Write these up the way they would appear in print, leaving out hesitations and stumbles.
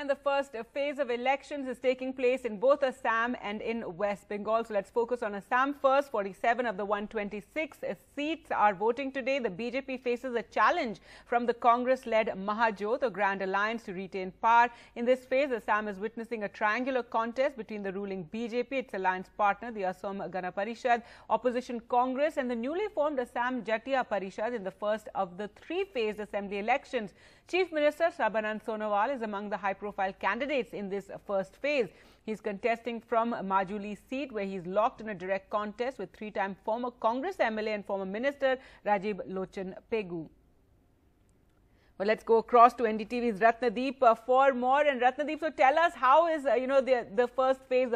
And the first phase of elections is taking place in both Assam and in West Bengal. So let's focus on Assam first. 47 of the 126 seats are voting today. The BJP faces a challenge from the Congress-led Mahajot, a grand alliance to retain power. In this phase, Assam is witnessing a triangular contest between the ruling BJP, its alliance partner, the Assam Gana Parishad, opposition Congress, and the newly formed Assam Jatiya Parishad in the first of the three-phase assembly elections. Chief Minister Sarbanand Sonowal is among the high-profile candidates in this first phase. He is contesting from Majuli seat, where he is locked in a direct contest with three-time former Congress MLA and former Minister Rajiv Lochan Pegu. Well, let's go across to NDTV's Ratnadeep for more. And Ratnadeep, so tell us, how is the first phase,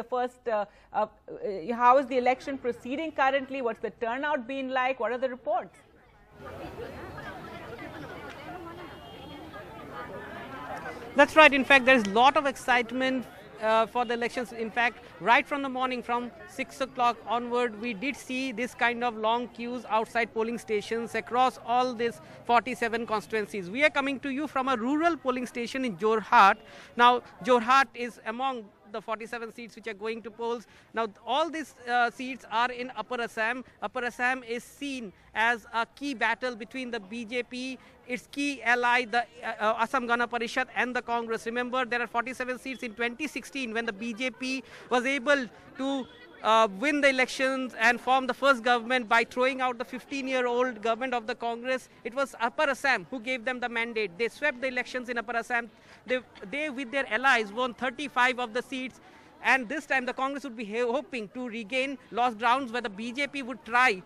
how is the election proceeding currently? What's the turnout been like? What are the reports? That's right. In fact, there is a lot of excitement for the elections. In fact, right from the morning, from 6 o'clock onward, we did see this kind of long queues outside polling stations across all these 47 constituencies. We are coming to you from a rural polling station in Jorhat. Now, Jorhat is among the 47 seats which are going to polls. Now, all these seats are in Upper Assam. Upper Assam is seen as a key battle between the BJP, its key ally, the Assam Gana Parishad, and the Congress. Remember, there are 47 seats in 2016 when the BJP was able to win the elections and form the first government by throwing out the 15-year-old government of the Congress. It was Upper Assam who gave them the mandate. They swept the elections in Upper Assam. They with their allies, won 35 of the seats. And this time the Congress would be hoping to regain lost grounds, where the BJP would try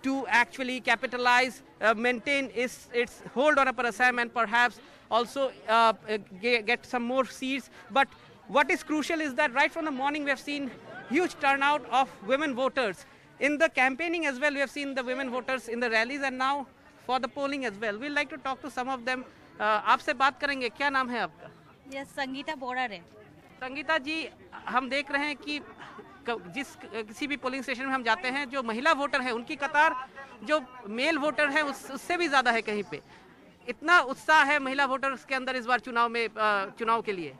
to actually capitalize, maintain its hold on Upper Assam, and perhaps also get some more seats. But what is crucial is that right from the morning we have seen huge turnout of women voters. In the campaigning as well, we have seen the women voters in the rallies, and now for the polling as well. We'd like to talk to some of them. आपसे बात करेंगे. क्या नाम है आपका? Yes, Sangeeta बोरा रे. संगीता जी, हम देख रहे हैं कि किसी भी पोलिंग स्टेशन में हम जाते हैं, जो महिला वोटर हैं उनकी कतार जो मेल वोटर है उससे भी ज़्यादा है. कहीं पे इतना उत्साह है महिला वोटर्स के अंदर इस बार चुनाव के लिए.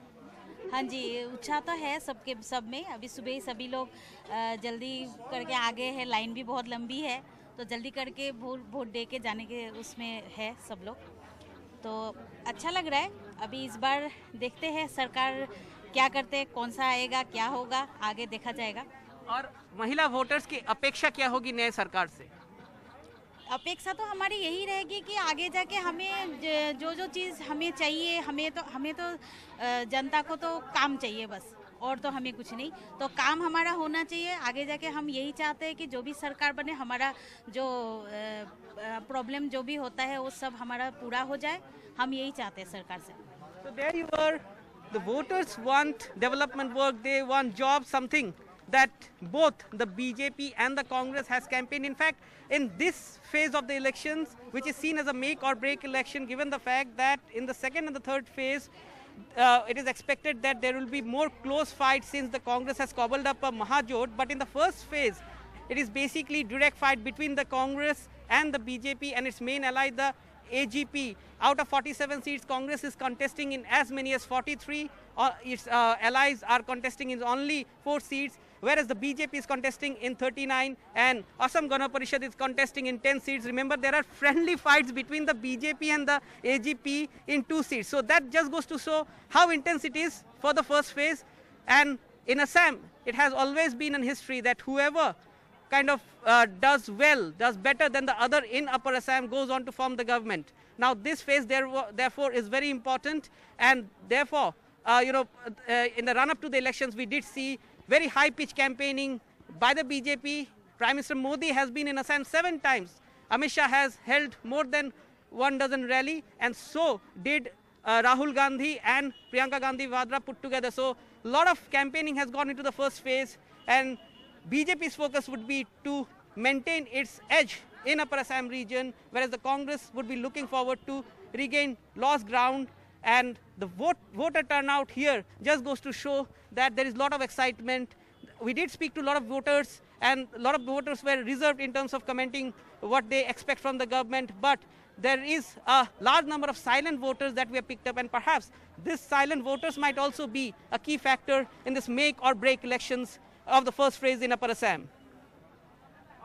हाँ जी, उत्साह तो है सब में. अभी सुबह ही सभी लोग जल्दी करके आगे है. लाइन भी बहुत लंबी है, तो जल्दी करके वोट दे के जाने के उसमें है सब लोग. तो अच्छा लग रहा है. अभी इस बार देखते हैं सरकार क्या करते हैं, कौन सा आएगा, क्या होगा, आगे देखा जाएगा. और महिला वोटर्स की अपेक्षा क्या होगी नए सरकार से? अपेक्षा तो हमारी यही रहेगी कि आगे जाके हमें जो चीज़ हमें चाहिए, हमें तो जनता को तो काम चाहिए बस, और तो हमें कुछ नहीं. तो काम हमारा होना चाहिए. आगे जाके हम यही चाहते हैं कि जो भी सरकार बने, हमारा जो प्रॉब्लम जो भी होता है वो सब हमारा पूरा हो जाए. हम यही चाहते हैं सरकार से. So there you are. The voters want development work. They want jobs, something that both the BJP and the Congress has campaigned. In fact, in this phase of the elections, which is seen as a make or break election, given the fact that in the second and the third phase, it is expected that there will be more close fights since the Congress has cobbled up a Mahajot. But in the first phase, it is basically direct fight between the Congress and the BJP and its main ally, the AGP. Out of 47 seats, Congress is contesting in as many as 43. Its allies are contesting in only 4 seats, whereas the BJP is contesting in 39 and Assam Gana Parishad is contesting in 10 seats. Remember, there are friendly fights between the BJP and the AGP in 2 seats. So that just goes to show how intense it is for the first phase. And in Assam, it has always been in history that whoever kind of does better than the other in Upper Assam goes on to form the government. Now this phase therefore is very important, and therefore in the run-up to the elections we did see very high-pitched campaigning by the BJP. Prime Minister Modi has been in Assam 7 times. Amit Shah has held more than 12 rally, and so did Rahul Gandhi and Priyanka Gandhi Vadra put together. So a lot of campaigning has gone into the first phase, and BJP's focus would be to maintain its edge in Upper Assam region, whereas the Congress would be looking forward to regain lost ground. And the voter turnout here just goes to show that there is a lot of excitement. We did speak to a lot of voters, and a lot of voters were reserved in terms of commenting what they expect from the government. But there is a large number of silent voters that we have picked up, and perhaps these silent voters might also be a key factor in this make or break elections of the first phase in Upper Assam.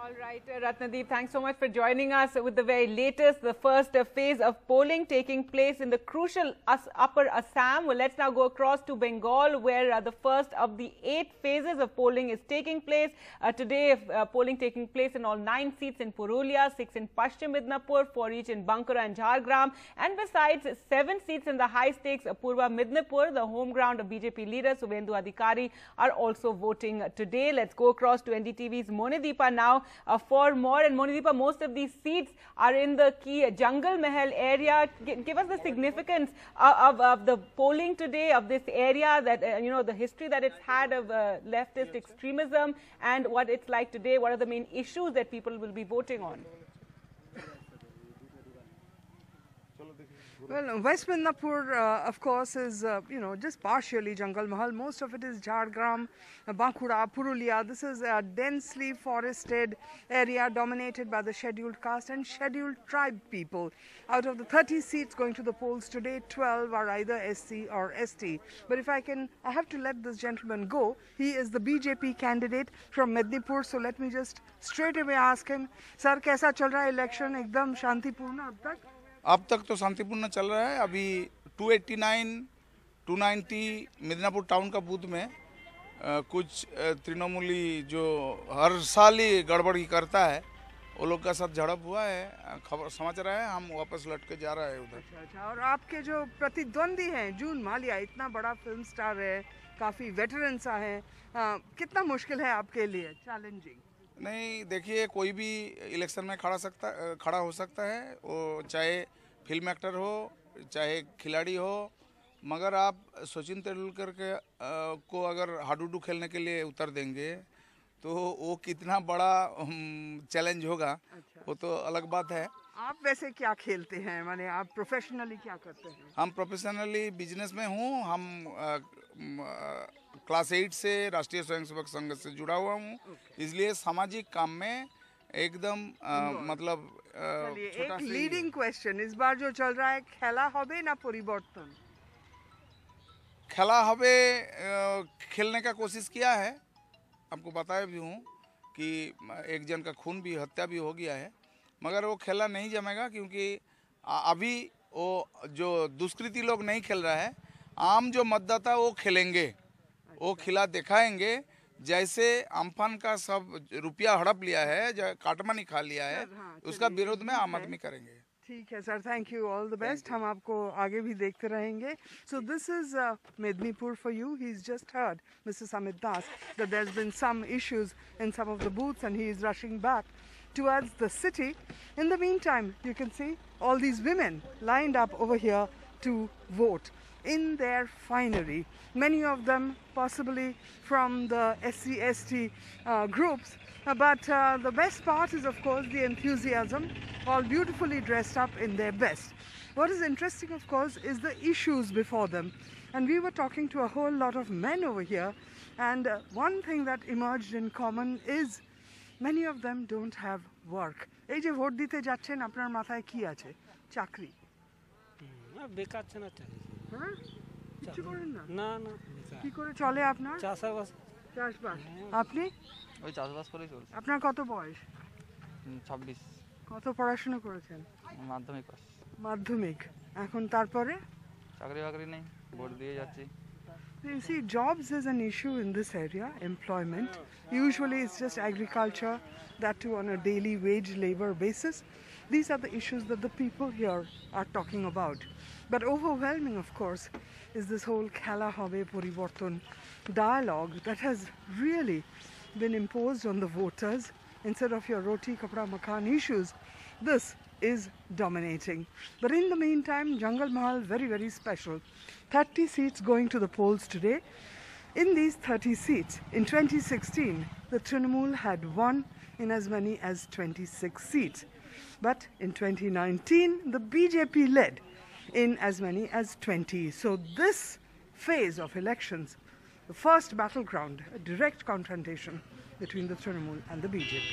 All right, Ratnadeep, thanks so much for joining us with the very latest, the first phase of polling taking place in the crucial Upper Assam. Well, let's now go across to Bengal, where the first of the 8 phases of polling is taking place. Today, polling taking place in all 9 seats in Purulia, 6 in Paschim Midnapur, 4 each in Bankura and Jhargram, and besides 7 seats in the high-stakes Purva Midnapur, the home ground of BJP leader Suvendu Adhikari, are also voting today. Let's go across to NDTV's Monideepa now for more. And Monideepa, most of these seats are in the key Jungle Mahal area. Give us the significance of the polling today of this area, that the history that it's had of leftist extremism, and what it's like today. What are the main issues that people will be voting on? Well, West Midnapur, of course, is, just partially Jungle Mahal. Most of it is Jhargram, Bankura, Purulia. This is a densely forested area dominated by the scheduled caste and scheduled tribe people. Out of the 30 seats going to the polls today, 12 are either SC or ST. But if I have to let this gentleman go. He is the BJP candidate from Mednipur. So let me just straight away ask him, Sir, kaisa chal raha hai election? Ekdam shantipurna ab tak? अब तक तो शांतिपूर्ण चल रहा है। अभी 289, 290 Midnapore town का booth में कुछ तृणमूली जो हर साल ही गड़बड़ी करता है, वो लोग का साथ झड़प हुआ है। खबर समाचार है, हम वापस लौट के जा रहा है उधर। अच्छा, और आपके जो प्रतिद्वंदी हैं, जून मालिया इतना बड़ा फिल्म स्टार है, काफ़ी वेटरन्स हैं, कितना मुश्किल है आपके लिए, चैलेंजिंग? नहीं, देखिए, कोई भी इलेक्शन में खड़ा हो सकता है, वो चाहे फिल्म एक्टर हो, चाहे खिलाड़ी हो, मगर आप सचिन तेंदुलकर को अगर हाडूडू खेलने के लिए उतर देंगे तो वो कितना बड़ा चैलेंज होगा। अच्छा। वो तो अलग बात है। आप वैसे क्या खेलते हैं, माने आप प्रोफेशनली क्या करते हैं? हम प्रोफेशनली बिजनेस में हूँ। हम क्लास 8 से राष्ट्रीय स्वयंसेवक संघ से जुड़ा हुआ हूँ। इसलिए सामाजिक काम में एकदम मतलब एक लीडिंग क्वेश्चन इस बार जो चल रहा है, खेला होबे ना परिवर्तन? खेला होबे, खेलने का कोशिश किया है। आपको बताया भी हूँ कि एक जन का खून भी, हत्या भी हो गया है, मगर वो खेला नहीं जमेगा, क्योंकि अभी वो जो दुष्कृति लोग नहीं खेल रहा है, आम जो मतदाता वो खेलेंगे। वो खिला दिखाएंगे, जैसे अम्फान का सब रुपया हड़प लिया है, जो काटमानी खा लिया है, उसका विरोध में आम आदमी करेंगे। ठीक है sir, thank you, all the best. हम आपको आगे भी देखते रहेंगे। So this is Medinipur for you. He is just heard mister Samit Das that there has been some issues in some of the booths and he is rushing back towards the city. In the meantime, you can see all these women lined up over here to vote in their finery. Many of them possibly from the SC/ST groups. But the best part is, of course, the enthusiasm, all beautifully dressed up in their best. What is interesting, of course, is the issues before them. And we were talking to a whole lot of men over here. And one thing that emerged in common is many of them don't have work. এই যে vote দিতে যাচ্ছেন, আপনার মাথায় কি আছে? চাকরি? বেকার ছেনা চাই। হ্যাঁ, কিছু করেন না? না না। কি করে চলে আপনার? চাষবাস। চাষবাস। আপনি? ওই চাষবাস করেই চলছে। আপনার কত বয়স? 26। কত পড়াশোনা করেছেন? মাধ্যমিক পাস। মাধ্যমিক। এখন তারপরে? চাকরি বাকরি নেই, ভোট দিয়ে যাচ্ছি। You see, jobs is an issue in this area, employment. Usually it's just agriculture, that too on a daily wage labor basis. These are the issues that the people here are talking about. But overwhelming, of course, is this whole Khela Hobe Purivartan dialogue that has really been imposed on the voters. Instead of your roti, kapda, makan issues, this is dominating. But in the meantime, Jungle Mahal, very, very special. 30 seats going to the polls today. In these 30 seats, in 2016, the Trinamool had won in as many as 26 seats. But in 2019, the BJP led in as many as 20. So this phase of elections, the first battleground, a direct confrontation between the Trinamool and the BJP.